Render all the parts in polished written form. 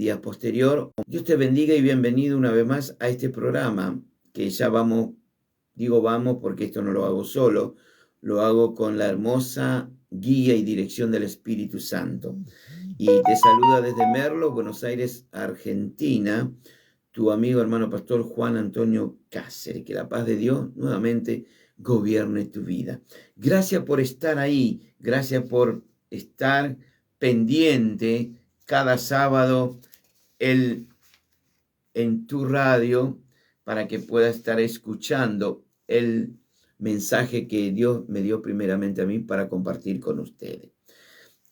días posterior. Dios te bendiga y bienvenido una vez más a este programa, que ya vamos, digo vamos porque esto no lo hago solo, lo hago con la hermosa guía y dirección del Espíritu Santo. Y te saluda desde Merlo, Buenos Aires, Argentina, tu amigo hermano pastor Juan Antonio Cáceres. Que la paz de Dios nuevamente gobierne tu vida. Gracias por estar ahí, gracias por estar pendiente cada sábado en tu radio para que puedas estar escuchando el mensaje que Dios me dio primeramente a mí para compartir con ustedes.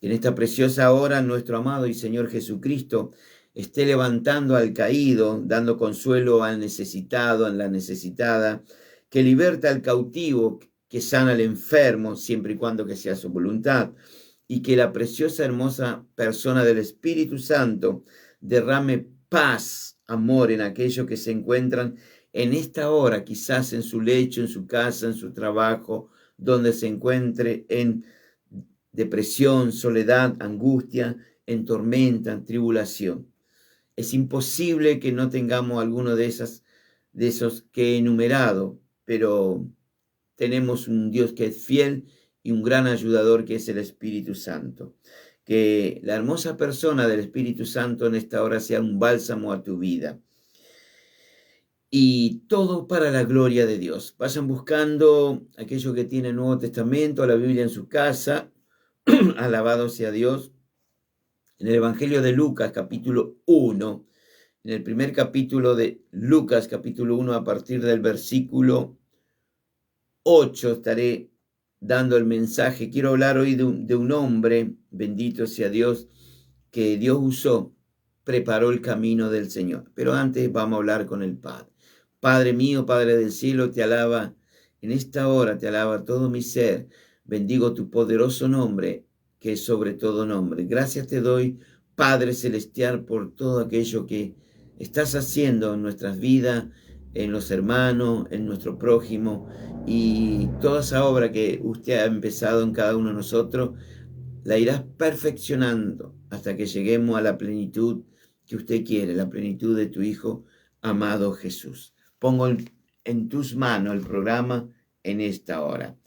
En esta preciosa hora, nuestro amado y Señor Jesucristo esté levantando al caído, dando consuelo al necesitado, a la necesitada, que liberta al cautivo, que sana al enfermo, siempre y cuando que sea su voluntad, y que la preciosa, hermosa persona del Espíritu Santo derrame paz, amor en aquellos que se encuentran en esta hora, quizás en su lecho, en su casa, en su trabajo, donde se encuentre en depresión, soledad, angustia, en tormenta, en tribulación. Es imposible que no tengamos alguno de esos que he enumerado, pero tenemos un Dios que es fiel y un gran ayudador que es el Espíritu Santo. Que la hermosa persona del Espíritu Santo en esta hora sea un bálsamo a tu vida. Y todo para la gloria de Dios. Vayan buscando aquellos que tienen Nuevo Testamento, la Biblia en su casa. Alabado sea Dios. En el Evangelio de Lucas, capítulo 1, en el primer capítulo de Lucas, capítulo 1, a partir del versículo 8, estaré dando el mensaje. Quiero hablar hoy de un hombre, bendito sea Dios, que Dios usó, preparó el camino del Señor. Pero antes vamos a hablar con el Padre. Padre mío, Padre del cielo, te alaba en esta hora, te alaba todo mi ser. Bendigo tu poderoso nombre, que es sobre todo nombre. Gracias te doy, Padre celestial, por todo aquello que estás haciendo en nuestras vidas, en los hermanos, en nuestro prójimo, y toda esa obra que usted ha empezado en cada uno de nosotros, la irás perfeccionando hasta que lleguemos a la plenitud que usted quiere, la plenitud de tu Hijo amado Jesús. Pongo en tus manos el programa en esta hora.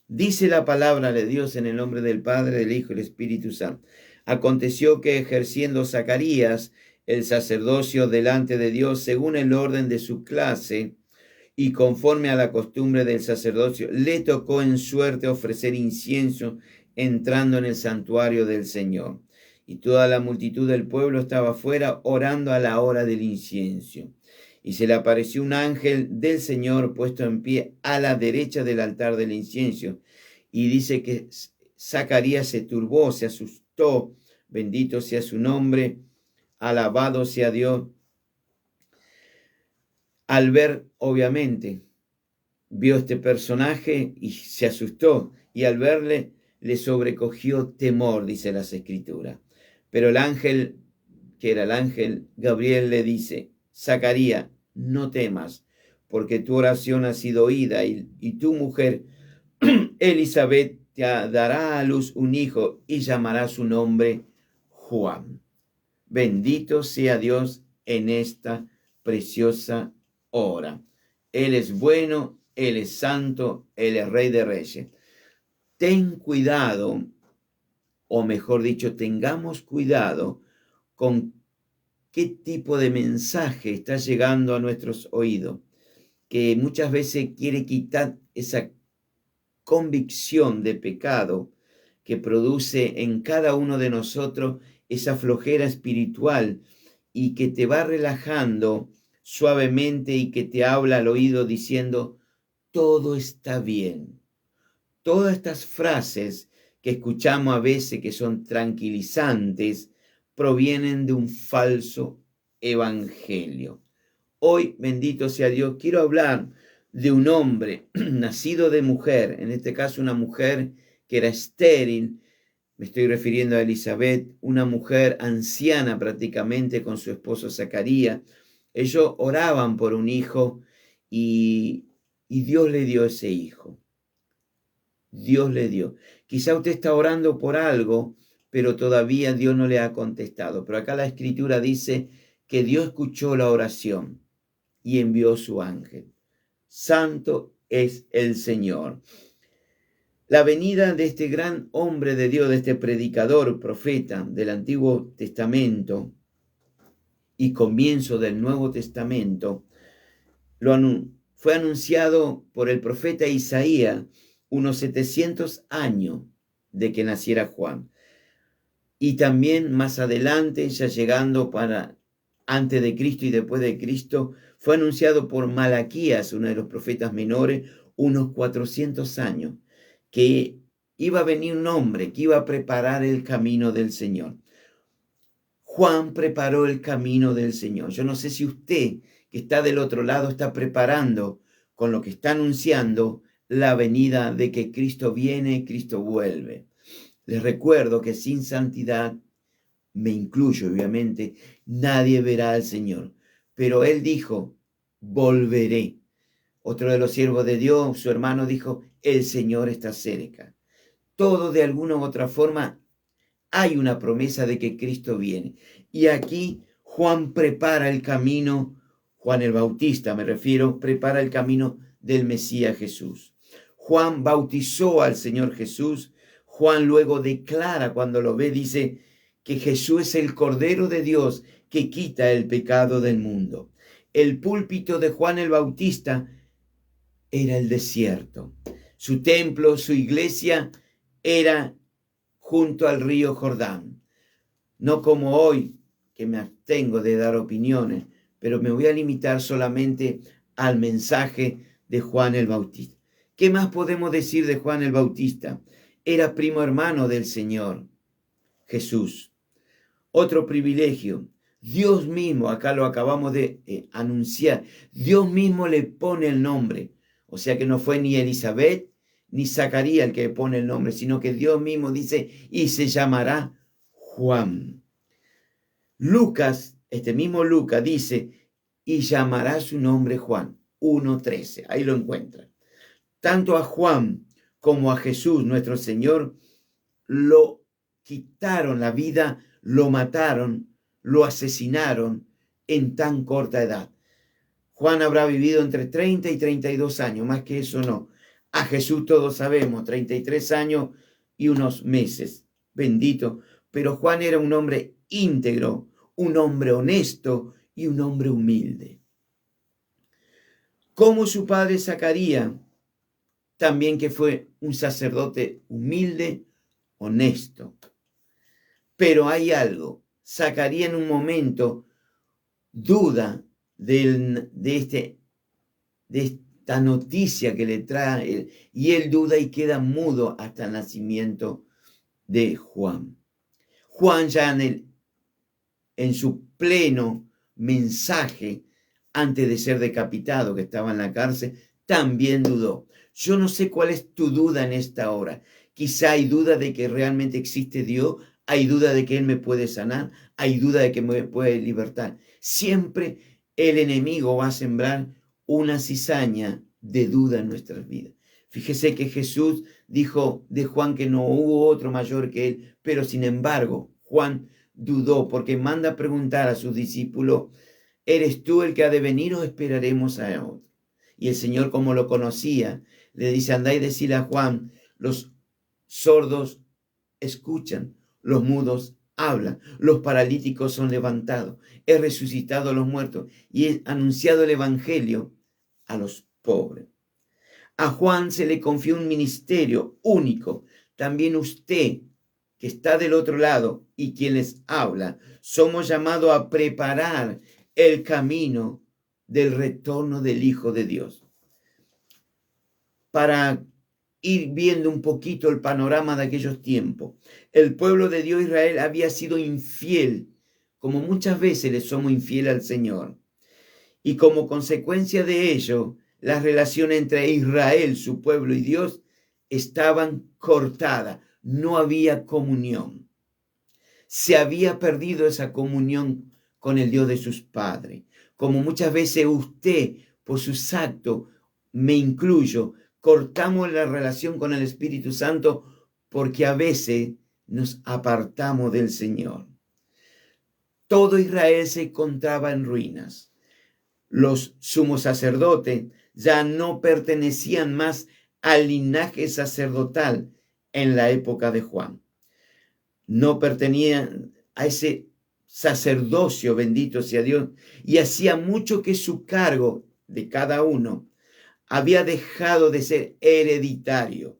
Dice la palabra de Dios en el nombre del Padre, del Hijo y del Espíritu Santo. Aconteció que ejerciendo Zacarías el sacerdocio delante de Dios según el orden de su clase y conforme a la costumbre del sacerdocio, le tocó en suerte ofrecer incienso entrando en el santuario del Señor. Y toda la multitud del pueblo estaba fuera orando a la hora del incienso. Y se le apareció un ángel del Señor puesto en pie a la derecha del altar del incienso. Y dice que Zacarías se turbó, se asustó. Bendito sea su nombre, alabado sea Dios. Al ver, obviamente, vio este personaje y se asustó. Y al verle, le sobrecogió temor, dice las Escrituras. Pero el ángel, que era el ángel Gabriel, le dice: Zacarías, no temas, porque tu oración ha sido oída, y tu mujer Elizabeth te dará a luz un hijo y llamará su nombre Juan. Bendito sea Dios en esta preciosa hora. Él es bueno, Él es santo, Él es Rey de Reyes. Ten cuidado, o mejor dicho, tengamos cuidado con qué tipo de mensaje está llegando a nuestros oídos, que muchas veces quiere quitar esa convicción de pecado que produce en cada uno de nosotros esa flojera espiritual y que te va relajando suavemente y que te habla al oído diciendo: todo está bien. Todas estas frases que escuchamos a veces, que son tranquilizantes, provienen de un falso evangelio. Hoy, bendito sea Dios, quiero hablar de un hombre nacido de mujer, en este caso una mujer que era estéril. Me estoy refiriendo a Elizabeth, una mujer anciana prácticamente con su esposo Zacarías. Ellos oraban por un hijo y Dios le dio ese hijo. Dios le dio. Quizá usted está orando por algo, pero todavía Dios no le ha contestado. Pero acá la Escritura dice que Dios escuchó la oración y envió su ángel. Santo es el Señor. La venida de este gran hombre de Dios, de este predicador, profeta del Antiguo Testamento y comienzo del Nuevo Testamento, fue anunciado por el profeta Isaías unos 700 años de que naciera Juan. Y también más adelante, ya llegando para antes de Cristo y después de Cristo, fue anunciado por Malaquías, uno de los profetas menores, unos 400 años, que iba a venir un hombre que iba a preparar el camino del Señor. Juan preparó el camino del Señor. Yo no sé si usted, que está del otro lado, está preparando con lo que está anunciando la venida de que Cristo viene, Cristo vuelve. Les recuerdo que sin santidad, me incluyo obviamente, nadie verá al Señor. Pero Él dijo, volveré. Otro de los siervos de Dios, su hermano, dijo, el Señor está cerca. Todo de alguna u otra forma hay una promesa de que Cristo viene. Y aquí Juan prepara el camino, Juan el Bautista me refiero, prepara el camino del Mesías Jesús. Juan bautizó al Señor Jesús. Juan luego declara, cuando lo ve, dice que Jesús es el Cordero de Dios que quita el pecado del mundo. El púlpito de Juan el Bautista era el desierto. Su templo, su iglesia era junto al río Jordán. No como hoy, que me abstengo de dar opiniones, pero me voy a limitar solamente al mensaje de Juan el Bautista. ¿Qué más podemos decir de Juan el Bautista? Era primo hermano del Señor Jesús. Otro privilegio, Dios mismo, acá lo acabamos de anunciar, Dios mismo le pone el nombre. O sea que no fue ni Elizabeth ni Zacarías el que pone el nombre, sino que Dios mismo dice, y se llamará Juan. Lucas, este mismo Lucas dice, y llamará su nombre Juan, 1:13, ahí lo encuentran. Tanto a Juan como a Jesús, nuestro Señor, lo quitaron la vida, lo mataron, lo asesinaron en tan corta edad. Juan habrá vivido entre 30 y 32 años, más que eso no. A Jesús todos sabemos, 33 años y unos meses, bendito. Pero Juan era un hombre íntegro, un hombre honesto y un hombre humilde. Como su padre Zacarías, también que fue un sacerdote humilde, honesto. Pero hay algo, Zacarías en un momento duda de esta noticia que le trae, y él duda y queda mudo hasta el nacimiento de Juan. Juan ya en su pleno mensaje, antes de ser decapitado, que estaba en la cárcel, también dudó. Yo no sé cuál es tu duda en esta hora. Quizá hay duda de que realmente existe Dios, hay duda de que Él me puede sanar, hay duda de que me puede libertar. Siempre el enemigo va a sembrar una cizaña de duda en nuestras vidas. Fíjese que Jesús dijo de Juan que no hubo otro mayor que él, pero sin embargo Juan dudó porque manda a preguntar a sus discípulos, ¿eres tú el que ha de venir o esperaremos a otro? Y el Señor, como lo conocía, le dice, andá y decile a Juan, los sordos escuchan, los mudos hablan, los paralíticos son levantados, he resucitado a los muertos y he anunciado el evangelio a los pobres. A Juan se le confió un ministerio único. También usted, que está del otro lado y quien les habla, somos llamados a preparar el camino del retorno del Hijo de Dios. Para ir viendo un poquito el panorama de aquellos tiempos, el pueblo de Dios, Israel, había sido infiel, como muchas veces le somos infieles al Señor. Y como consecuencia de ello, las relaciones entre Israel, su pueblo, y Dios estaban cortadas. No había comunión. Se había perdido esa comunión con el Dios de sus padres. Como muchas veces usted, por sus actos, me incluyo, cortamos la relación con el Espíritu Santo porque a veces nos apartamos del Señor. Todo Israel se encontraba en ruinas. Los sumos sacerdotes ya no pertenecían más al linaje sacerdotal en la época de Juan. No pertenecían a ese sacerdocio, bendito sea Dios, y hacía mucho que su cargo de cada uno había dejado de ser hereditario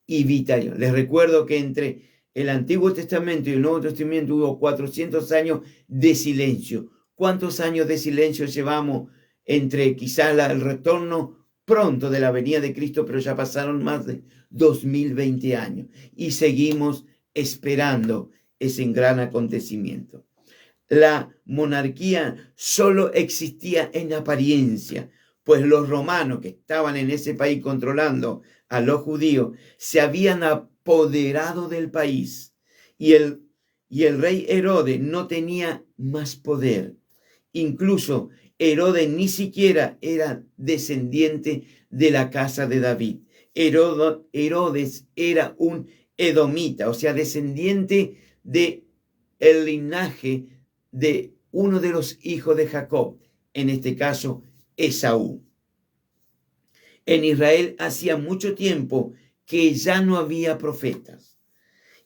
y vital. Les recuerdo que entre el Antiguo Testamento y el Nuevo Testamento hubo 400 años de silencio. ¿Cuántos años de silencio llevamos entre quizás el retorno pronto de la venida de Cristo, pero ya pasaron más de 2020 años y seguimos esperando ese gran acontecimiento? La monarquía solo existía en apariencia, pues los romanos que estaban en ese país controlando a los judíos se habían apoderado del país y el rey Herodes no tenía más poder. Incluso Herodes ni siquiera era descendiente de la casa de David. Herodes era un edomita, o sea, descendiente de el linaje de uno de los hijos de Jacob, en este caso Esaú. En Israel hacía mucho tiempo que ya no había profetas.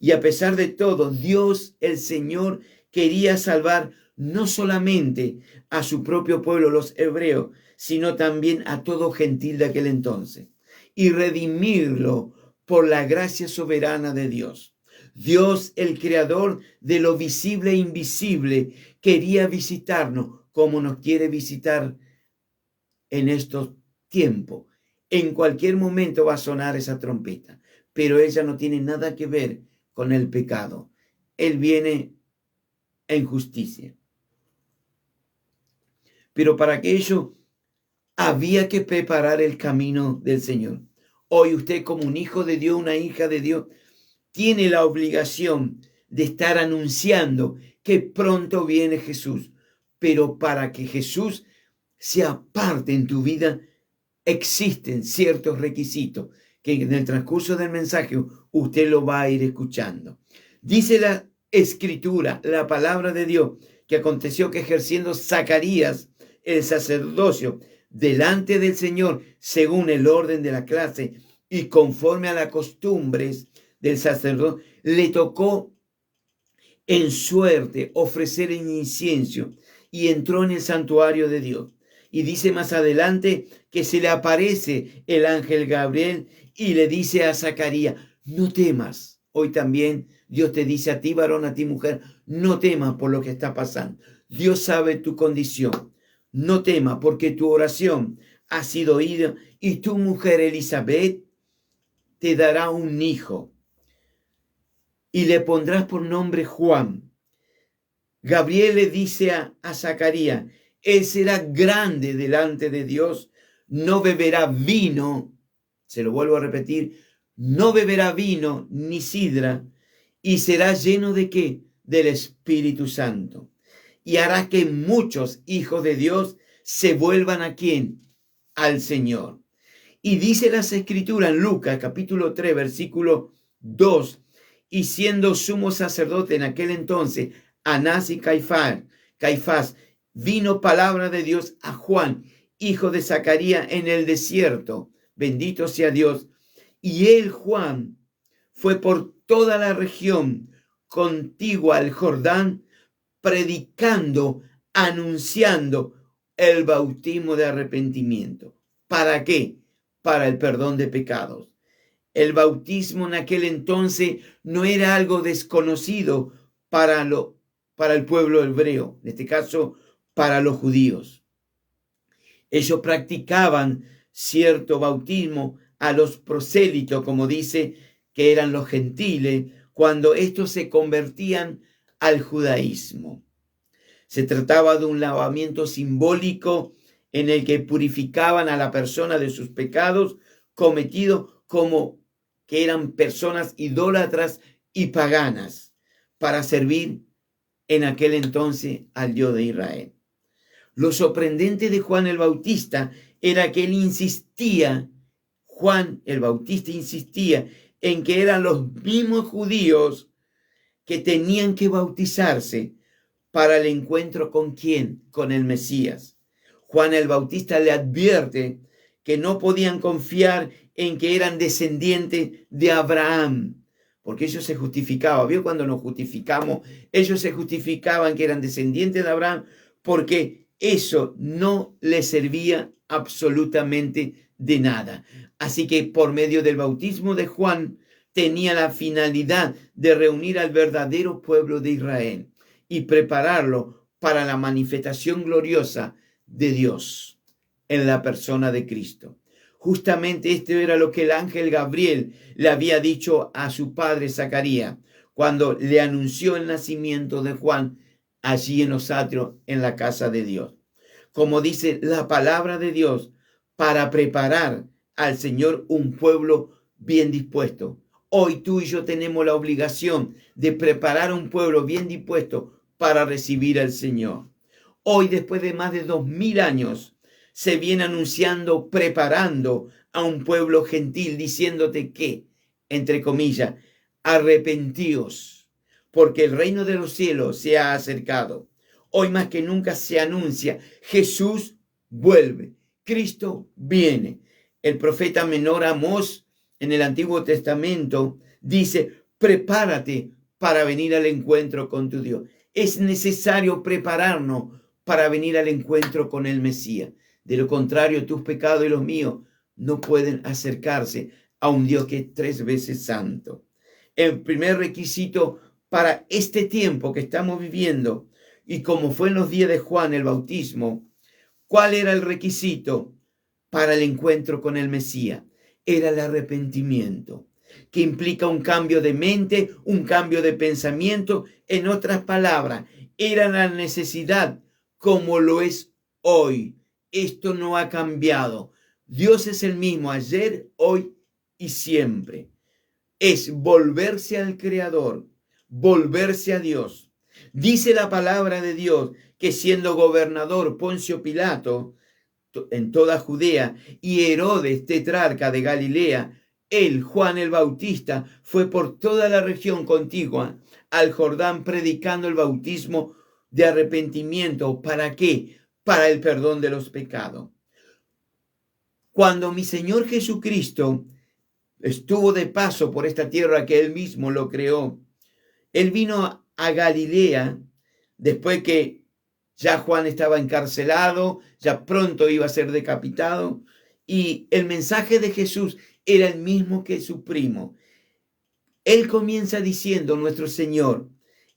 Y a pesar de todo, Dios, el Señor, quería salvar no solamente a su propio pueblo, los hebreos, sino también a todo gentil de aquel entonces, y redimirlo por la gracia soberana de Dios. Dios, el creador de lo visible e invisible, quería visitarnos como nos quiere visitar en estos tiempos. En cualquier momento va a sonar esa trompeta, pero ella no tiene nada que ver con el pecado. Él viene en justicia. Pero para aquello había que preparar el camino del Señor. Hoy usted, como un hijo de Dios, una hija de Dios, tiene la obligación de estar anunciando que pronto viene Jesús. Pero para que Jesús sea parte en tu vida, existen ciertos requisitos que en el transcurso del mensaje usted lo va a ir escuchando. Dice la Escritura, la palabra de Dios, que aconteció que ejerciendo Zacarías el sacerdocio delante del Señor, según el orden de la clase y conforme a las costumbres del sacerdote, le tocó en suerte ofrecer el incienso y entró en el santuario de Dios. Y dice más adelante que se le aparece el ángel Gabriel y le dice a Zacarías: no temas. Hoy también Dios te dice a ti, varón, a ti, mujer, no temas por lo que está pasando. Dios sabe tu condición. No temas porque tu oración ha sido oída y tu mujer Elizabeth te dará un hijo y le pondrás por nombre Juan. Gabriel le dice a Zacarías: él será grande delante de Dios, no beberá vino, se lo vuelvo a repetir, no beberá vino ni sidra, y será lleno ¿de qué? Del Espíritu Santo. Y hará que muchos hijos de Dios se vuelvan ¿a quién? Al Señor. Y dice las Escrituras en Lucas capítulo 3, versículo 2, y siendo sumo sacerdote en aquel entonces, Anás y Caifás, vino palabra de Dios a Juan, hijo de Zacarías, en el desierto. Bendito sea Dios. Y él, Juan, fue por toda la región contigua al Jordán, predicando, anunciando el bautismo de arrepentimiento. ¿Para qué? Para el perdón de pecados. El bautismo en aquel entonces no era algo desconocido para el pueblo hebreo, en este caso para los judíos. Ellos practicaban cierto bautismo a los prosélitos, como dice, que eran los gentiles, cuando estos se convertían al judaísmo. Se trataba de un lavamiento simbólico en el que purificaban a la persona de sus pecados cometidos, como que eran personas idólatras y paganas, para servir en aquel entonces al Dios de Israel. Lo sorprendente de Juan el Bautista era que él insistía, Juan el Bautista insistía en que eran los mismos judíos que tenían que bautizarse para el encuentro ¿con quién? Con el Mesías. Juan el Bautista le advierte que no podían confiar en que eran descendientes de Abraham, porque ellos se justificaban. ¿Vio cuando nos justificamos? Ellos se justificaban que eran descendientes de Abraham porque eso no les servía absolutamente de nada. Así que por medio del bautismo de Juan tenía la finalidad de reunir al verdadero pueblo de Israel y prepararlo para la manifestación gloriosa de Dios en la persona de Cristo. Justamente esto era lo que el ángel Gabriel le había dicho a su padre Zacarías cuando le anunció el nacimiento de Juan allí en los atrios en la casa de Dios. Como dice la palabra de Dios, para preparar al Señor un pueblo bien dispuesto. Hoy tú y yo tenemos la obligación de preparar un pueblo bien dispuesto para recibir al Señor. Hoy, después de más de 2000 años, se viene anunciando, preparando a un pueblo gentil, diciéndote que, entre comillas, arrepentíos, porque el reino de los cielos se ha acercado. Hoy más que nunca se anuncia, Jesús vuelve, Cristo viene. El profeta menor Amós en el Antiguo Testamento dice, prepárate para venir al encuentro con tu Dios. Es necesario prepararnos para venir al encuentro con el Mesías. De lo contrario, tus pecados y los míos no pueden acercarse a un Dios que es 3 veces santo. El primer requisito para este tiempo que estamos viviendo, y como fue en los días de Juan el bautismo, ¿cuál era el requisito para el encuentro con el Mesías? Era el arrepentimiento, que implica un cambio de mente, un cambio de pensamiento. En otras palabras, era la necesidad como lo es hoy. Esto no ha cambiado. Dios es el mismo ayer, hoy y siempre. Es volverse al Creador, volverse a Dios. Dice la palabra de Dios que siendo gobernador Poncio Pilato en toda Judea y Herodes tetrarca de Galilea, él, Juan el Bautista, fue por toda la región contigua al Jordán predicando el bautismo de arrepentimiento. ¿Para qué? Para el perdón de los pecados. Cuando mi Señor Jesucristo estuvo de paso por esta tierra que Él mismo lo creó, Él vino a Galilea después que ya Juan estaba encarcelado, ya pronto iba a ser decapitado, y el mensaje de Jesús era el mismo que su primo. Él comienza diciendo, nuestro Señor,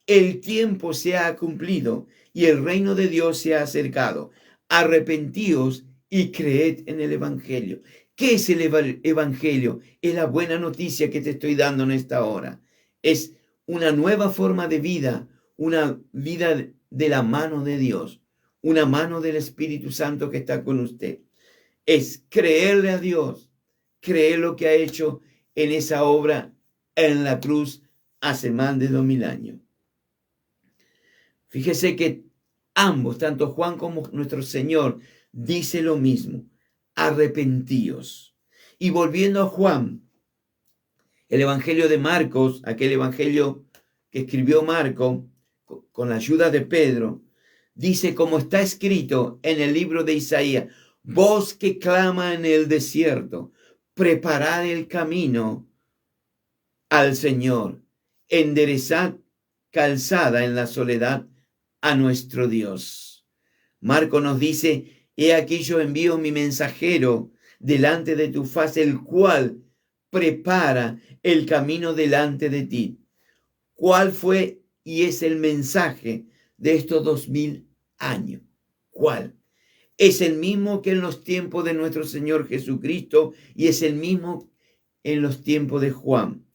el tiempo se ha cumplido y el reino de Dios se ha acercado. Arrepentíos y creed en el Evangelio. ¿Qué es el Evangelio? Es la buena noticia que te estoy dando en esta hora. Es una nueva forma de vida, una vida de la mano de Dios, una mano del Espíritu Santo que está con usted. Es creerle a Dios, creer lo que ha hecho en esa obra en la cruz hace más de 2000 años. Fíjese que ambos, tanto Juan como nuestro Señor, dice lo mismo, arrepentíos. Y volviendo a Juan, el Evangelio de Marcos, aquel Evangelio que escribió Marco con la ayuda de Pedro, dice como está escrito en el libro de Isaías, voz que clama en el desierto, preparad el camino al Señor, enderezad calzada en la soledad a nuestro Dios. Marco nos dice, he aquí yo envío mi mensajero delante de tu faz, el cual prepara el camino delante de ti. ¿Cuál fue y es el mensaje de estos 2000 años? ¿Cuál? Es el mismo que en los tiempos de nuestro Señor Jesucristo y es el mismo en los tiempos de Juan.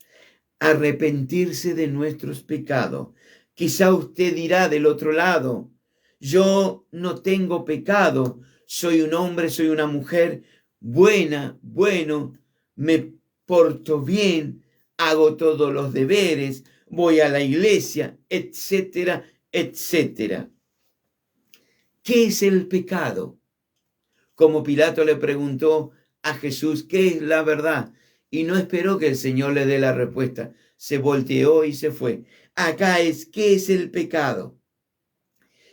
Arrepentirse de nuestros pecados. Quizá usted dirá del otro lado, yo no tengo pecado, soy un hombre, soy una mujer buena, bueno, me porto bien, hago todos los deberes, voy a la iglesia, etcétera, etcétera. ¿Qué es el pecado? Como Pilato le preguntó a Jesús, ¿qué es la verdad? Y no esperó que el Señor le dé la respuesta. Se volteó y se fue. Acá es, ¿qué es el pecado?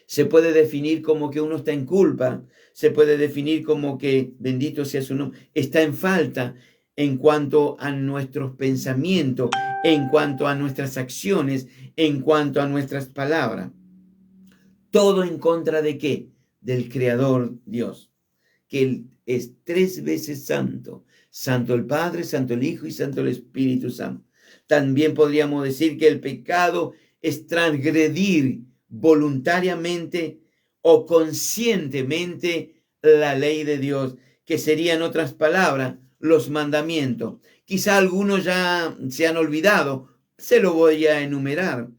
Se puede definir como que uno está en culpa, se puede definir como que, bendito sea su nombre, está en falta en cuanto a nuestros pensamientos, en cuanto a nuestras acciones, en cuanto a nuestras palabras. Todo en contra de ¿qué? Del Creador Dios, que Él es 3 veces santo. Santo el Padre, Santo el Hijo y Santo el Espíritu Santo. También podríamos decir que el pecado es transgredir voluntariamente o conscientemente la ley de Dios, que serían, en otras palabras, los mandamientos. Quizá algunos ya se han olvidado, se lo voy a enumerar.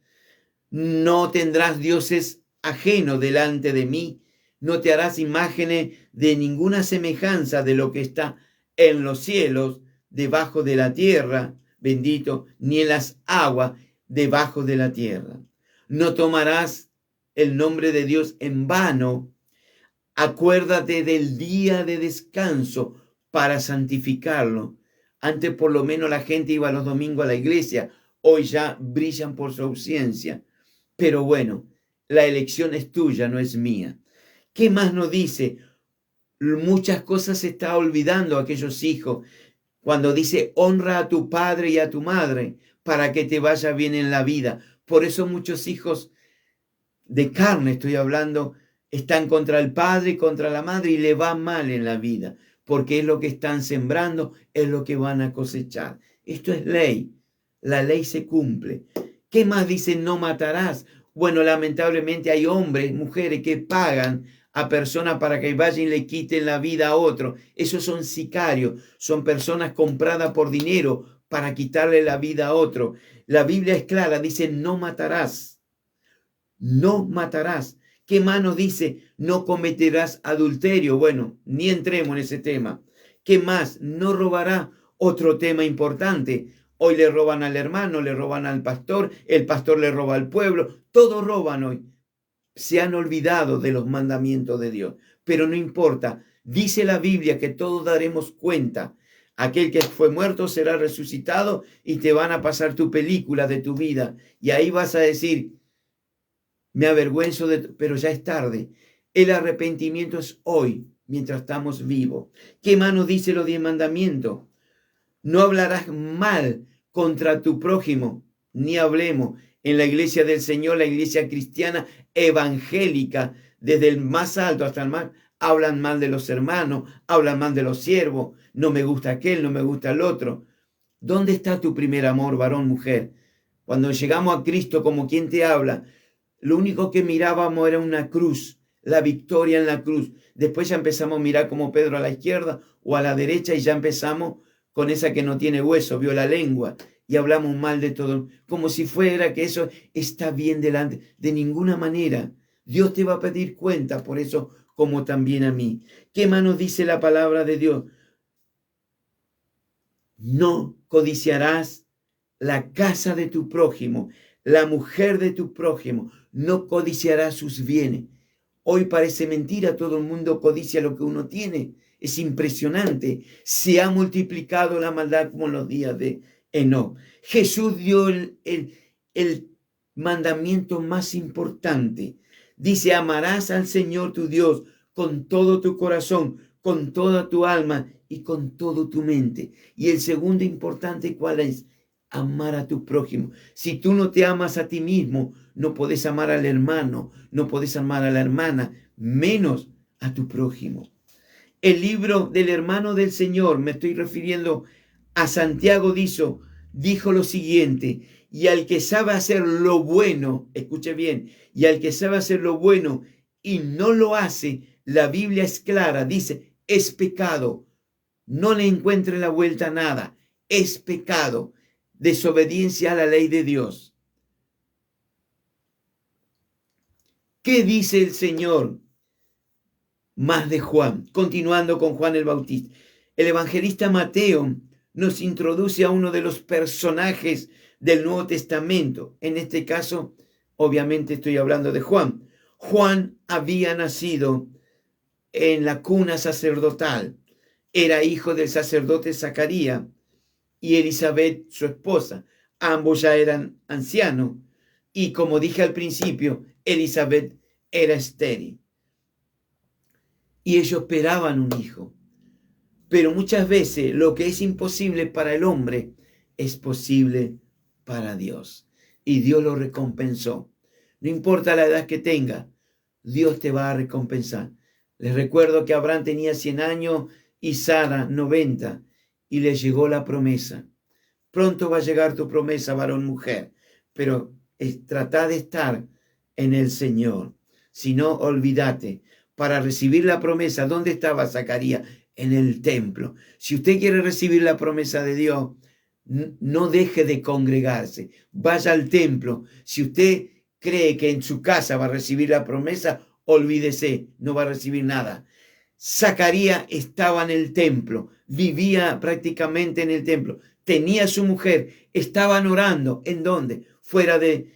No tendrás dioses ajenos delante de mí, no te harás imágenes de ninguna semejanza de lo que está en los cielos, debajo de la tierra, bendito, ni en las aguas debajo de la tierra. No tomarás el nombre de Dios en vano. Acuérdate del día de descanso para santificarlo. Antes por lo menos la gente iba los domingos a la iglesia, hoy ya brillan por su ausencia. Pero bueno, la elección es tuya, no es mía. ¿Qué más nos dice? Muchas cosas se está olvidando aquellos hijos. Cuando dice, honra a tu padre y a tu madre para que te vaya bien en la vida. Por eso muchos hijos de carne, estoy hablando, están contra el padre y contra la madre y le va mal en la vida. Porque es lo que están sembrando, es lo que van a cosechar. Esto es ley. La ley se cumple. ¿Qué más dice? No matarás. Bueno, lamentablemente hay hombres, mujeres que pagan a personas para que vayan y le quiten la vida a otro. Esos son sicarios, son personas compradas por dinero para quitarle la vida a otro. La Biblia es clara, dice no matarás. No matarás. ¿Qué más nos dice? No cometerás adulterio. Bueno, ni entremos en ese tema. ¿Qué más? No robará. Otro tema importante. Hoy le roban al hermano, le roban al pastor, el pastor le roba al pueblo. Todos roban hoy. Se han olvidado de los mandamientos de Dios. Pero no importa. Dice la Biblia que todos daremos cuenta. Aquel que fue muerto será resucitado y te van a pasar tu película de tu vida. Y ahí vas a decir, me avergüenzo pero ya es tarde. El arrepentimiento es hoy, mientras estamos vivos. ¿Qué más nos dice los 10 mandamientos? No hablarás mal contra tu prójimo, ni hablemos. En la iglesia del Señor, la iglesia cristiana evangélica, desde el más alto hasta el más, hablan mal de los hermanos, hablan mal de los siervos. No me gusta aquel, no me gusta el otro. ¿Dónde está tu primer amor, varón, mujer? Cuando llegamos a Cristo, como quien te habla, lo único que mirábamos era una cruz, la victoria en la cruz. Después ya empezamos a mirar como Pedro a la izquierda o a la derecha y ya empezamos con esa que no tiene hueso, vio la lengua y hablamos mal de todo, como si fuera que eso está bien delante. De ninguna manera. Dios te va a pedir cuenta por eso, como también a mí. ¿Qué más nos dice la palabra de Dios? No codiciarás la casa de tu prójimo, la mujer de tu prójimo, no codiciarás sus bienes. Hoy parece mentira, todo el mundo codicia lo que uno tiene. Es impresionante. Se ha multiplicado la maldad como en los días de Enoc. Jesús dio el mandamiento más importante. Dice, amarás al Señor tu Dios con todo tu corazón, con toda tu alma y con toda tu mente. Y el segundo importante, ¿cuál es? Amar a tu prójimo. Si tú no te amas a ti mismo, no podés amar al hermano, no podés amar a la hermana, menos a tu prójimo. El libro del hermano del Señor, me estoy refiriendo a Santiago, dijo lo siguiente, y al que sabe hacer lo bueno, escuche bien, y al que sabe hacer lo bueno y no lo hace, la Biblia es clara, dice, es pecado. No le encuentre la vuelta a nada, es pecado. Desobediencia a la ley de Dios. ¿Qué dice el Señor más de Juan? Continuando con Juan el Bautista. El evangelista Mateo nos introduce a uno de los personajes del Nuevo Testamento. En este caso, obviamente estoy hablando de Juan. Juan había nacido en la cuna sacerdotal. Era hijo del sacerdote Zacarías y Elizabeth, su esposa. Ambos ya eran ancianos. Y como dije al principio, Elizabeth era estéril. Y ellos esperaban un hijo. Pero muchas veces lo que es imposible para el hombre es posible para Dios. Y Dios lo recompensó. No importa la edad que tenga, Dios te va a recompensar. Les recuerdo que Abraham tenía 100 años y Sara 90 y le llegó la promesa. Pronto va a llegar tu promesa, varón, mujer, pero trata de estar en el Señor. Si no, olvídate. Para recibir la promesa, ¿dónde estaba Zacarías? En el templo. Si usted quiere recibir la promesa de Dios, no deje de congregarse. Vaya al templo. Si usted cree que en su casa va a recibir la promesa, olvídese, no va a recibir nada. Zacarías estaba en el templo, vivía prácticamente en el templo, tenía su mujer, estaban orando. ¿En dónde? Fuera de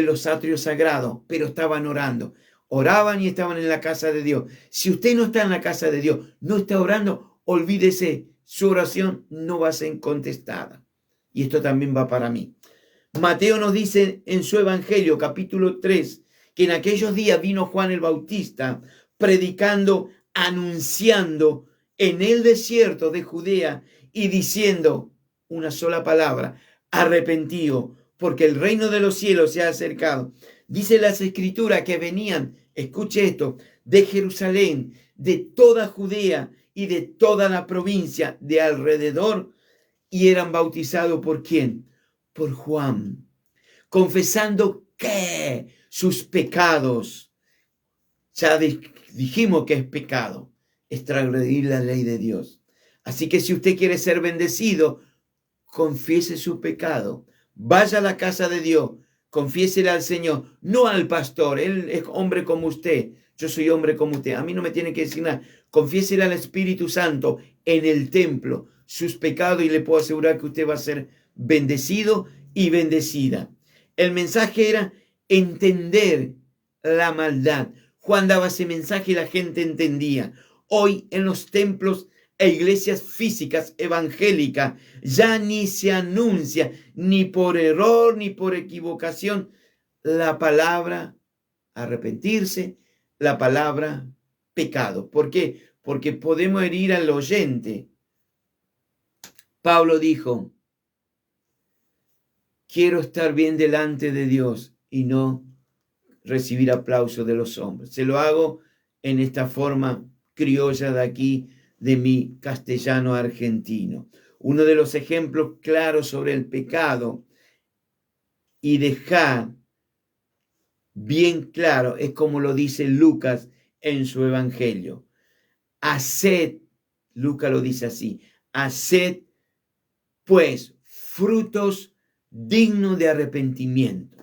los atrios sagrados, pero estaban orando. Oraban y estaban en la casa de Dios. Si usted no está en la casa de Dios, no está orando, olvídese, su oración no va a ser contestada. Y esto también va para mí. Mateo nos dice en su Evangelio, capítulo 3, que en aquellos días vino Juan el Bautista predicando, anunciando en el desierto de Judea y diciendo una sola palabra: arrepentíos, porque el reino de los cielos se ha acercado. Dice las Escrituras que venían, escuche esto, de Jerusalén, de toda Judea y de toda la provincia de alrededor, y eran bautizados ¿por quién? Por Juan, confesando que sus pecados, ya dijimos que es pecado, es transgredir la ley de Dios. Así que si usted quiere ser bendecido, confiese su pecado, vaya a la casa de Dios, confiésele al Señor, no al pastor. Él es hombre como usted, yo soy hombre como usted, a mí no me tiene que decir nada. Confiésele al Espíritu Santo en el templo sus pecados y le puedo asegurar que usted va a ser bendecido y bendecida. El mensaje era entender la maldad. Juan daba ese mensaje y la gente entendía. Hoy en los templos e iglesias físicas evangélicas ya ni se anuncia, ni por error ni por equivocación, la palabra arrepentirse, la palabra pecado. ¿Por qué? Porque podemos herir al oyente. Pablo dijo: quiero estar bien delante de Dios y no recibir aplausos de los hombres. Se lo hago en esta forma criolla de aquí, de mi castellano argentino. Uno de los ejemplos claros sobre el pecado y dejar bien claro es como lo dice Lucas en su evangelio. Haced, Lucas lo dice así, haced pues frutos dignos de arrepentimiento.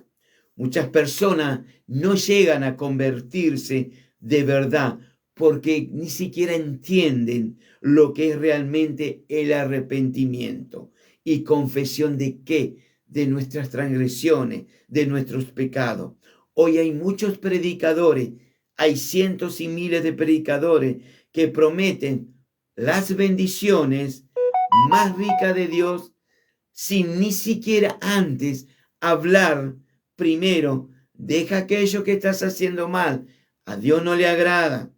Muchas personas no llegan a convertirse de verdad porque ni siquiera entienden lo que es realmente el arrepentimiento y confesión de qué, de nuestras transgresiones, de nuestros pecados. Hoy hay muchos predicadores, hay cientos y miles de predicadores que prometen las bendiciones más ricas de Dios sin ni siquiera antes hablar primero: deja aquello que estás haciendo mal, a Dios no le agrada,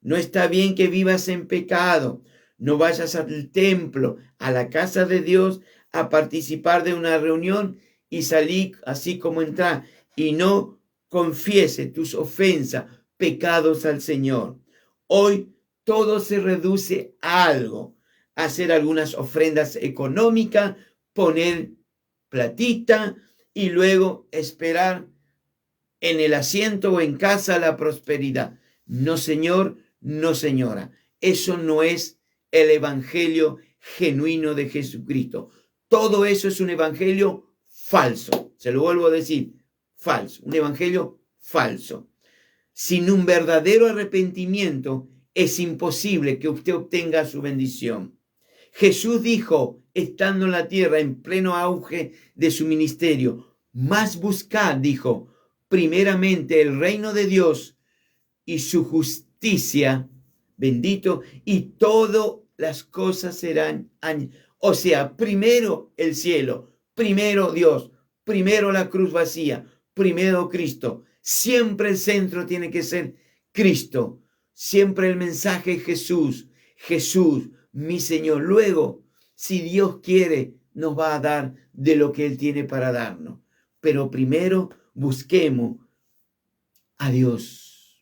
no está bien que vivas en pecado, no vayas al templo, a la casa de Dios, a participar de una reunión y salir así como entrar, y no confiese tus ofensas, pecados al Señor. Hoy todo se reduce a algo: hacer algunas ofrendas económicas, poner platita y luego esperar en el asiento o en casa la prosperidad. No, señor, no, señora. Eso no es el evangelio genuino de Jesucristo. Todo eso es un evangelio falso. Se lo vuelvo a decir, falso. Un evangelio falso. Sin un verdadero arrepentimiento es imposible que usted obtenga su bendición. Jesús dijo, estando en la tierra en pleno auge de su ministerio: más buscad, dijo, primeramente el reino de Dios y su justicia, bendito, y todas las cosas serán añadidas. O sea, primero el cielo, primero Dios, primero la cruz vacía, primero Cristo. Siempre el centro tiene que ser Cristo. Siempre el mensaje es Jesús. Jesús, mi Señor. Luego, si Dios quiere, nos va a dar de lo que Él tiene para darnos. Pero primero busquemos a Dios.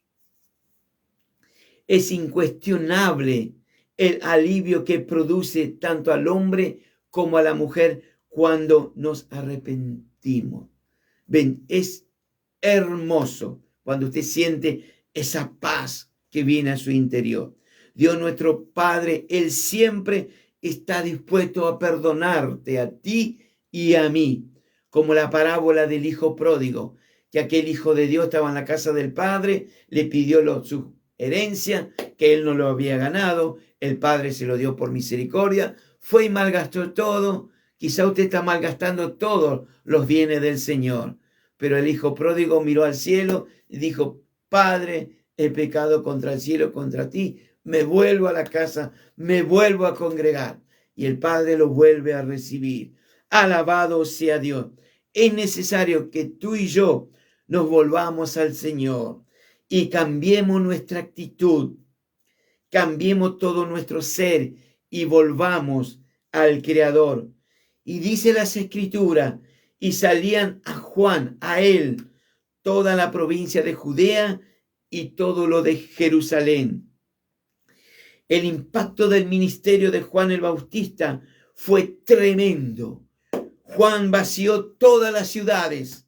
Es incuestionable el alivio que produce tanto al hombre como a la mujer cuando nos arrepentimos. Ven, es hermoso cuando usted siente esa paz que viene a su interior. Dios nuestro Padre, Él siempre está dispuesto a perdonarte a ti y a mí, como la parábola del hijo pródigo, que aquel hijo de Dios estaba en la casa del Padre, le pidió su herencia, que él no lo había ganado, el Padre se lo dio por misericordia, fue y malgastó todo. Quizá usted está malgastando todos los bienes del Señor, pero el hijo pródigo miró al cielo y dijo: Padre, he pecado contra el cielo, contra ti, me vuelvo a la casa, me vuelvo a congregar. Y el Padre lo vuelve a recibir. Alabado sea Dios. Es necesario que tú y yo nos volvamos al Señor y cambiemos nuestra actitud, cambiemos todo nuestro ser y volvamos al Creador. Y dice las Escrituras, y salían a Juan, a él, toda la provincia de Judea y todo lo de Jerusalén. El impacto del ministerio de Juan el Bautista fue tremendo. Juan vació todas las ciudades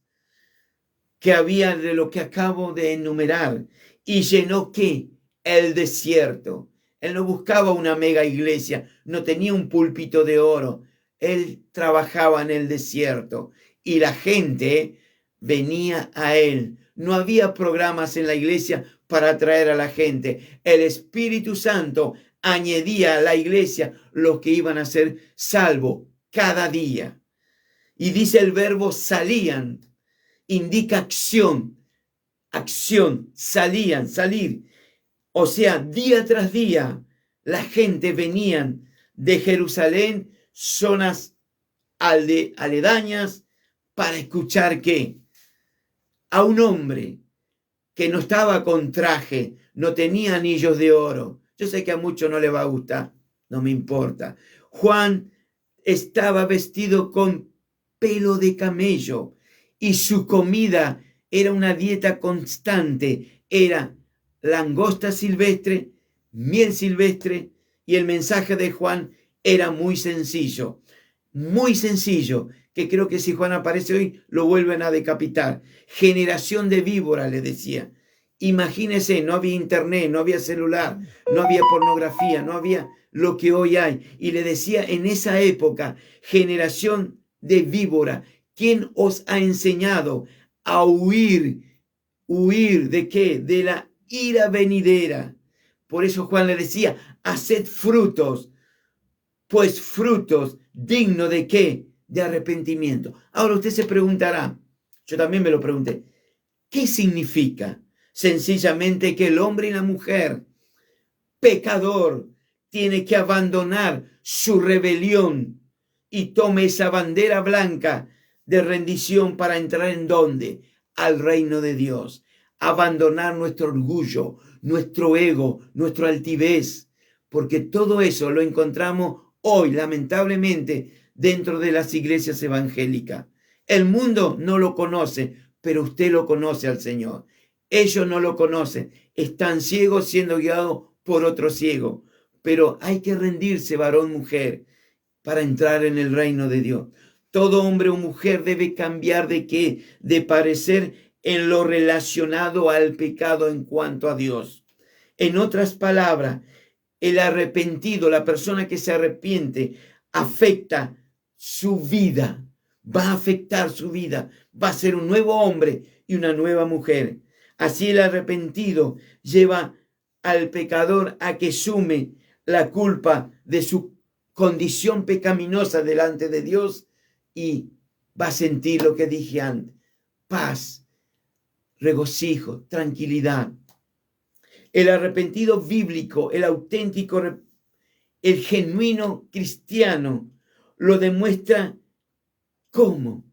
que había de lo que acabo de enumerar y llenó ¿qué? El desierto. Él no buscaba una mega iglesia, no tenía un púlpito de oro. Él trabajaba en el desierto y la gente venía a él. No había programas en la iglesia para atraer a la gente. El Espíritu Santo añadía a la iglesia los que iban a ser salvos cada día. Y dice el verbo salían, indica acción, acción, salían, salir. O sea, día tras día, la gente venían de Jerusalén, zonas aledañas, para escuchar ¿qué? A un hombre que no estaba con traje, no tenía anillos de oro. Yo sé que a muchos no le va a gustar, no me importa. Juan estaba vestido con pelo de camello y su comida era una dieta constante. Era langosta silvestre, miel silvestre, y el mensaje de Juan era muy sencillo, que creo que si Juan aparece hoy lo vuelven a decapitar. Generación de víboras, le decía. Imagínese, no había internet, no había celular, no había pornografía, no había lo que hoy hay. Y le decía en esa época, generación de víbora, ¿quién os ha enseñado a huir? ¿Huir de qué? De la ira venidera. Por eso Juan le decía, haced frutos, pues frutos dignos de qué? De arrepentimiento. Ahora usted se preguntará, yo también me lo pregunté, ¿qué significa? Sencillamente que el hombre y la mujer pecador tiene que abandonar su rebelión y tome esa bandera blanca de rendición para entrar ¿en dónde? Al reino de Dios. Abandonar nuestro orgullo, nuestro ego, nuestra altivez, porque todo eso lo encontramos hoy, lamentablemente, dentro de las iglesias evangélicas. El mundo no lo conoce, pero usted lo conoce al Señor. Ellos no lo conocen, están ciegos siendo guiados por otro ciego. Pero hay que rendirse, varón, mujer, para entrar en el reino de Dios. Todo hombre o mujer debe cambiar de qué? De parecer en lo relacionado al pecado en cuanto a Dios. En otras palabras, el arrepentido, la persona que se arrepiente, afecta su vida, va a afectar su vida, va a ser un nuevo hombre y una nueva mujer. Así el arrepentido lleva al pecador a que sume la culpa de su condición pecaminosa delante de Dios y va a sentir lo que dije antes, paz, regocijo, tranquilidad. El arrepentido bíblico, el auténtico, el genuino cristiano, lo demuestra ¿cómo?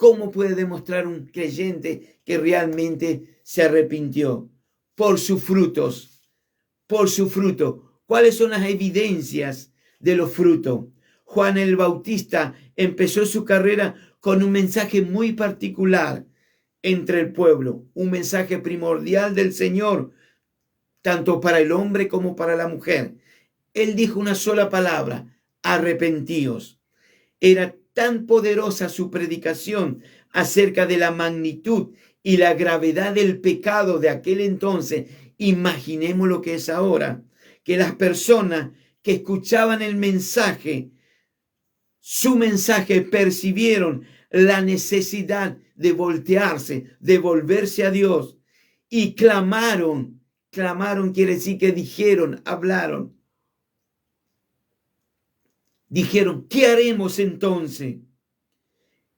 ¿Cómo puede demostrar un creyente que realmente se arrepintió? Por sus frutos, por su fruto. ¿Cuáles son las evidencias de los frutos? Juan el Bautista empezó su carrera con un mensaje muy particular entre el pueblo, un mensaje primordial del Señor, tanto para el hombre como para la mujer. Él dijo una sola palabra: arrepentíos. Era tan poderosa su predicación acerca de la magnitud y la gravedad del pecado de aquel entonces. Imaginemos lo que es ahora, que las personas que escuchaban el mensaje, su mensaje, percibieron la necesidad de voltearse, de volverse a Dios y clamaron. Clamaron quiere decir que dijeron, hablaron. Dijeron: ¿qué haremos entonces?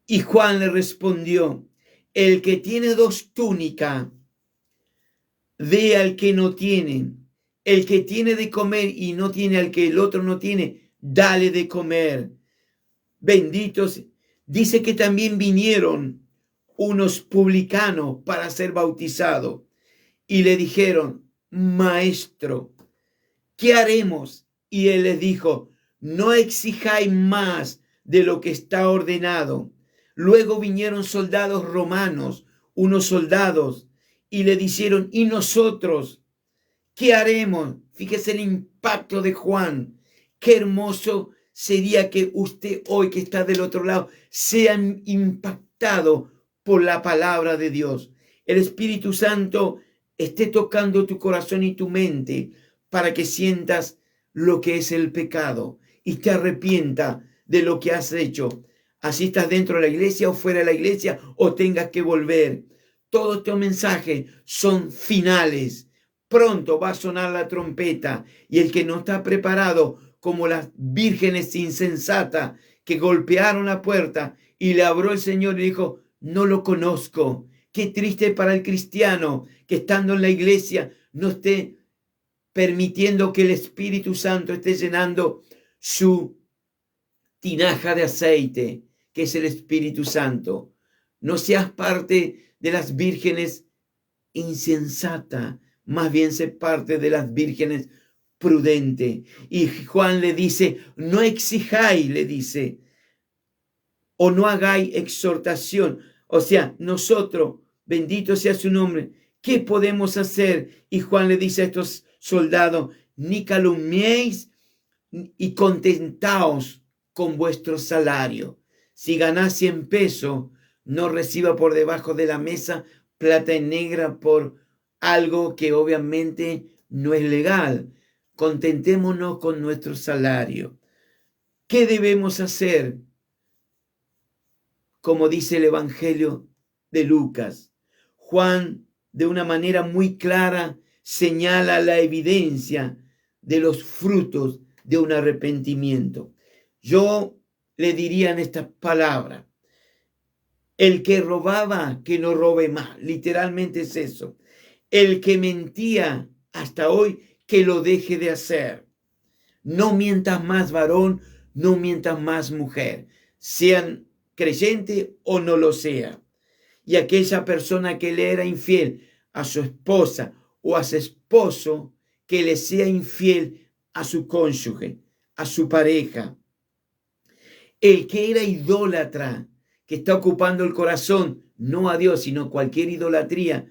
Y Juan le respondió: el que tiene 2 túnicas, dé al que no tiene. El que tiene de comer y no tiene al que el otro no tiene, dale de comer. Benditos. Dice que también vinieron unos publicanos para ser bautizados y le dijeron: maestro, ¿qué haremos? Y él les dijo: no exijáis más de lo que está ordenado. Luego vinieron soldados romanos, unos soldados, y le dijeron: ¿y nosotros qué haremos? Fíjese el impacto de Juan. Qué hermoso sería que usted hoy, que está del otro lado, sea impactado por la palabra de Dios. El Espíritu Santo esté tocando tu corazón y tu mente para que sientas lo que es el pecado y te arrepienta de lo que has hecho. Así estás dentro de la iglesia o fuera de la iglesia o tengas que volver. Todos estos mensajes son finales. Pronto va a sonar la trompeta y el que no está preparado, como las vírgenes insensatas que golpearon la puerta y le abrió el Señor y dijo: no lo conozco. Qué triste para el cristiano que estando en la iglesia no esté permitiendo que el Espíritu Santo esté llenando su tinaja de aceite, que es el Espíritu Santo. No seas parte de las vírgenes insensatas, más bien sé parte de las vírgenes prudentes. Y Juan le dice: no exijáis, le dice, o no hagáis exhortación. O sea, nosotros, bendito sea su nombre, ¿qué podemos hacer? Y Juan le dice a estos soldados: ni calumniéis y contentaos con vuestro salario. Si ganás 100 pesos, no reciba por debajo de la mesa plata en negra por algo que obviamente no es legal. Contentémonos con nuestro salario. ¿Qué debemos hacer? Como dice el Evangelio de Lucas, Juan, de una manera muy clara, señala la evidencia de los frutos de un arrepentimiento. Yo le diría en estas palabras: el que robaba, que no robe más. Literalmente es eso. El que mentía hasta hoy, que lo deje de hacer. No mientas más, varón, no mientas más, mujer, sean creyente o no lo sea. Y aquella persona que le era infiel a su esposa o a su esposo, que le sea infiel a su cónyuge, a su pareja. El que era idólatra, que está ocupando el corazón, no a Dios, sino cualquier idolatría,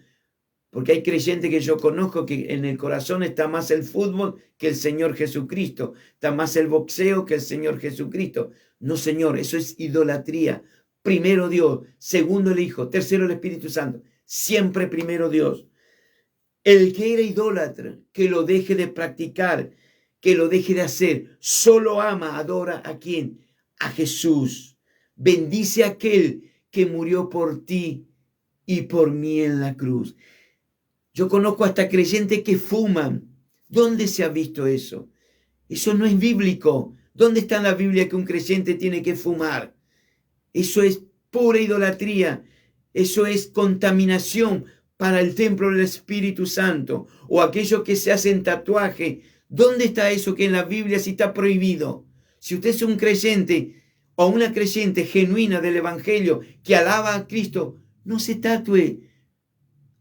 porque hay creyentes que yo conozco que en el corazón está más el fútbol que el Señor Jesucristo, está más el boxeo que el Señor Jesucristo. No, Señor, eso es idolatría. Primero Dios, segundo el Hijo, tercero el Espíritu Santo. Siempre primero Dios. El que era idólatra, que lo deje de practicar, que lo deje de hacer. Solo ama, adora ¿a quién? A Jesús. Bendice a aquel que murió por ti y por mí en la cruz. Yo conozco hasta creyentes que fuman. ¿Dónde se ha visto eso? Eso no es bíblico. ¿Dónde está en la Biblia que un creyente tiene que fumar? Eso es pura idolatría. Eso es contaminación para el templo del Espíritu Santo. O aquellos que se hacen tatuaje. ¿Dónde está eso que en la Biblia sí está prohibido? Si usted es un creyente, o una creyente genuina del Evangelio que alaba a Cristo, no se tatúe.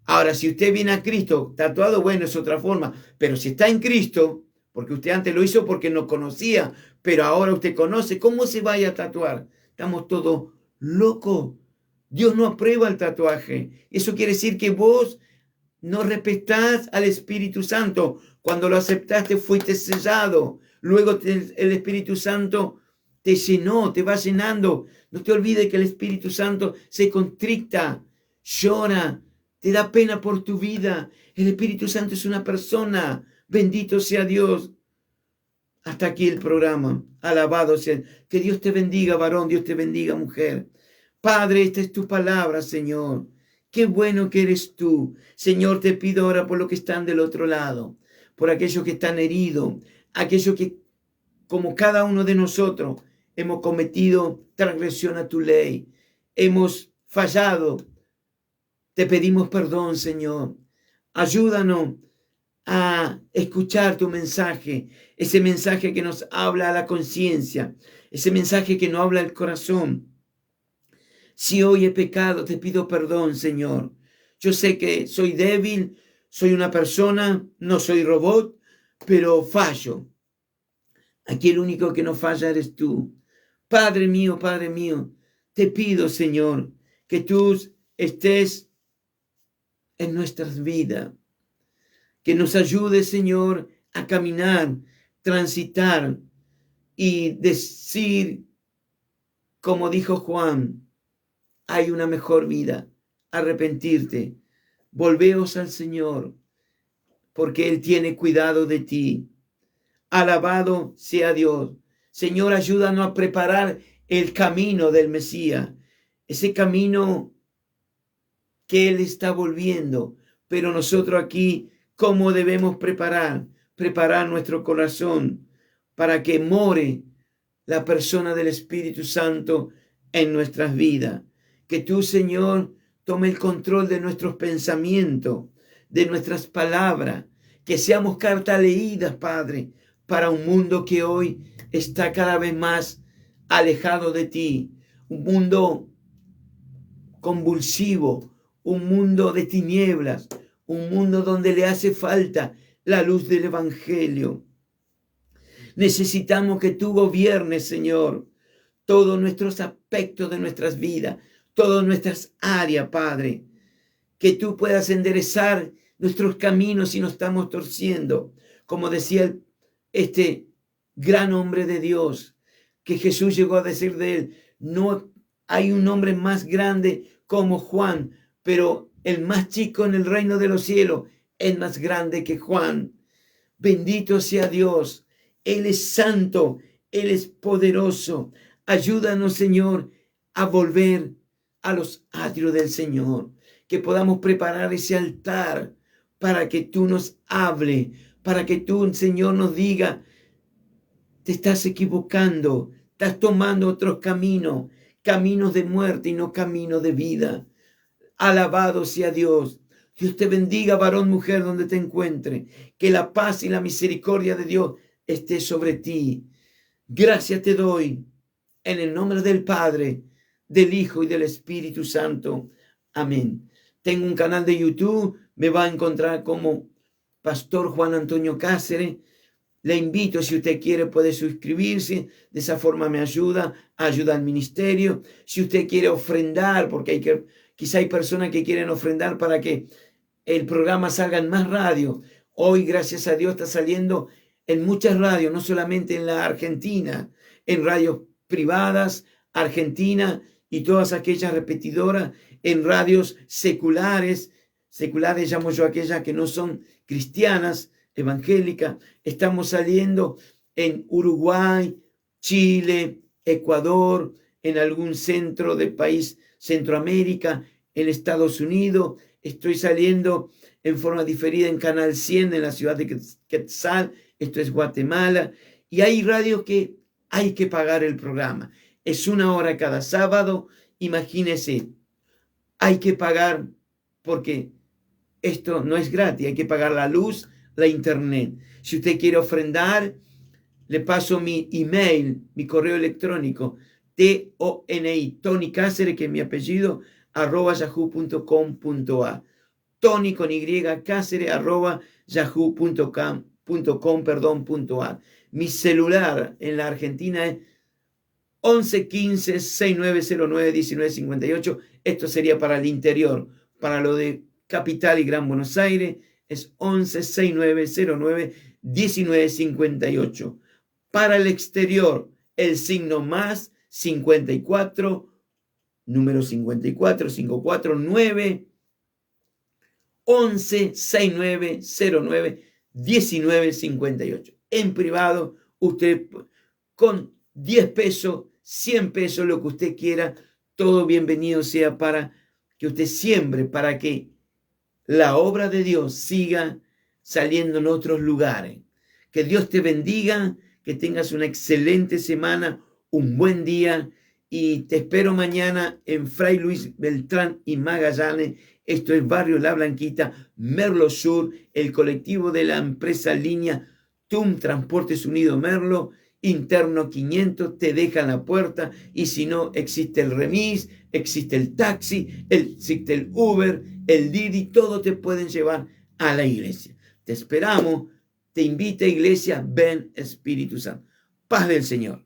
Ahora, si usted viene a Cristo tatuado, bueno, es otra forma. Pero si está en Cristo, porque usted antes lo hizo porque no conocía, pero ahora usted conoce, ¿cómo se vaya a tatuar? Estamos todos locos. Dios no aprueba el tatuaje. Eso quiere decir que vos no respetás al Espíritu Santo. Cuando lo aceptaste, fuiste sellado. Luego el Espíritu Santo te llenó, te va llenando. No te olvides que el Espíritu Santo se contricta, llora, te da pena por tu vida. El Espíritu Santo es una persona. Bendito sea Dios. Hasta aquí el programa. Alabado sea. Que Dios te bendiga, varón. Dios te bendiga, mujer. Padre, esta es tu palabra, Señor. Qué bueno que eres tú. Señor, te pido ahora por los que están del otro lado, por aquellos que están heridos, aquellos que, como cada uno de nosotros, hemos cometido transgresión a tu ley. Hemos fallado. Te pedimos perdón, Señor. Ayúdanos a escuchar tu mensaje, ese mensaje que nos habla a la conciencia, ese mensaje que nos habla al corazón. Si hoy he pecado, te pido perdón, Señor. Yo sé que soy débil, soy una persona, no soy robot, pero fallo. Aquí el único que no falla eres tú. Padre mío, te pido, Señor, que tú estés en nuestras vidas, que nos ayudes, Señor, a caminar, transitar y decir, como dijo Juan, hay una mejor vida, arrepentirte, volveos al Señor, porque Él tiene cuidado de ti. Alabado sea Dios. Señor, ayúdanos a preparar el camino del Mesías, ese camino que Él está volviendo, pero nosotros aquí, ¿cómo debemos preparar nuestro corazón para que more la persona del Espíritu Santo en nuestras vidas? Que tú, Señor, tome el control de nuestros pensamientos, de nuestras palabras, que seamos cartas leídas, Padre, para un mundo que hoy está cada vez más alejado de ti, un mundo convulsivo, un mundo de tinieblas, un mundo donde le hace falta la luz del Evangelio. Necesitamos que tú gobiernes, Señor, todos nuestros aspectos de nuestras vidas, todas nuestras áreas, Padre. Que tú puedas enderezar nuestros caminos si nos estamos torciendo. Como decía este gran hombre de Dios, que Jesús llegó a decir de él, no hay un hombre más grande como Juan, pero el más chico en el reino de los cielos es más grande que Juan. Bendito sea Dios. Él es santo, Él es poderoso. Ayúdanos, Señor, a volver a los atrios del Señor. Que podamos preparar ese altar para que tú nos hable, para que tú, Señor, nos diga, te estás equivocando, estás tomando otros caminos, caminos de muerte y no caminos de vida. Alabado sea Dios. Dios te bendiga, varón, mujer, donde te encuentre. Que la paz y la misericordia de Dios esté sobre ti. Gracias te doy en el nombre del Padre, del Hijo y del Espíritu Santo. Amén. Tengo un canal de YouTube, me va a encontrar como Pastor Juan Antonio Cáceres. Le invito, si usted quiere, puede suscribirse. De esa forma me ayuda al ministerio. Si usted quiere ofrendar, porque quizá hay personas que quieren ofrendar para que el programa salga en más radio. Hoy, gracias a Dios, está saliendo en muchas radios, no solamente en la Argentina, en radios privadas, Argentina y todas aquellas repetidoras, en radios seculares llamo yo a aquellas que no son cristianas, evangélicas. Estamos saliendo en Uruguay, Chile, Ecuador, en algún centro del país, Centroamérica, en Estados Unidos. Estoy saliendo en forma diferida en Canal 100 en la ciudad de Quetzal, esto es Guatemala, y hay radios que hay que pagar el programa. Es 1 hora cada sábado, imagínese, hay que pagar porque esto no es gratis, hay que pagar la luz, la internet. Si usted quiere ofrendar, le paso mi email, mi correo electrónico, Tony, Tony Cáceres, que es mi apellido, @yahoo.com.ar. Tony con Y Cáceres, @yahoo.com.ar. Mi celular en la Argentina es 11 15 6909 1958. Esto sería para el interior. Para lo de Capital y Gran Buenos Aires es 11 6909 1958. Para el exterior, el signo más 54, número 54, 549 11 6909 1958. En privado, usted con 10 pesos, 100 pesos, lo que usted quiera, todo bienvenido sea para que usted siembre, para que la obra de Dios siga saliendo en otros lugares. Que Dios te bendiga, que tengas una excelente semana, un buen día, y te espero mañana en Fray Luis Beltrán y Magallanes. Esto es Barrio La Blanquita, Merlo Sur, el colectivo de la empresa línea TUM Transportes Unido Merlo, interno 500, te dejan la puerta, y si no, existe el remis, existe el taxi, existe el Uber, el Didi, todo te pueden llevar a la iglesia. Te esperamos, te invita a iglesia, ven Espíritu Santo. Paz del Señor.